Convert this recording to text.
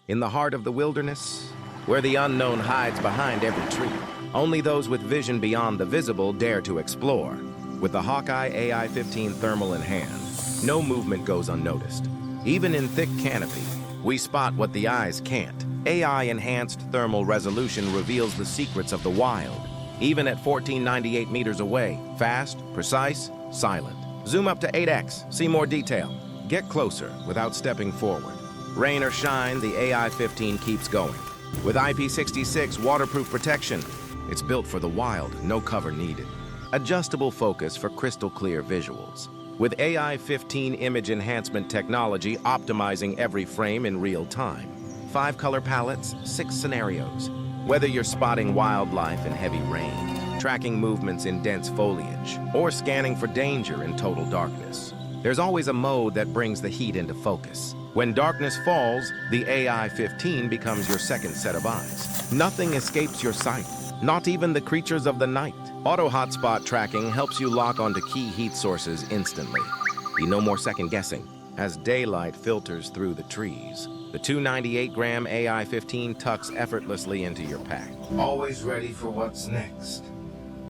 In the heart of the wilderness, where the unknown hides behind every tree, only those with vision beyond the visible dare to explore. With the Hawkeye AI15 Thermal in hand, no movement goes unnoticed. Even in thick canopy, we spot what the eyes can't. AI-enhanced thermal resolution reveals the secrets of the wild, even at 1498 meters away. Fast, precise, silent. Zoom up to 8x, see more detail. Get closer without stepping forward. Rain or shine, the AI15 keeps going. With IP66 waterproof protection, it's built for the wild, no cover needed. Adjustable focus for crystal clear visuals. With AI15 image enhancement technology optimizing every frame in real time. 5 color palettes, 6 scenarios. Whether you're spotting wildlife in heavy rain, tracking movements in dense foliage, or scanning for danger in total darkness, there's always a mode that brings the heat into focus. When darkness falls, the AI15 becomes your second set of eyes. Nothing escapes your sight, not even the creatures of the night. Auto hotspot tracking helps you lock onto key heat sources instantly. Be no more second guessing as daylight filters through the trees. The 298-gram AI15 tucks effortlessly into your pack. Always ready for what's next.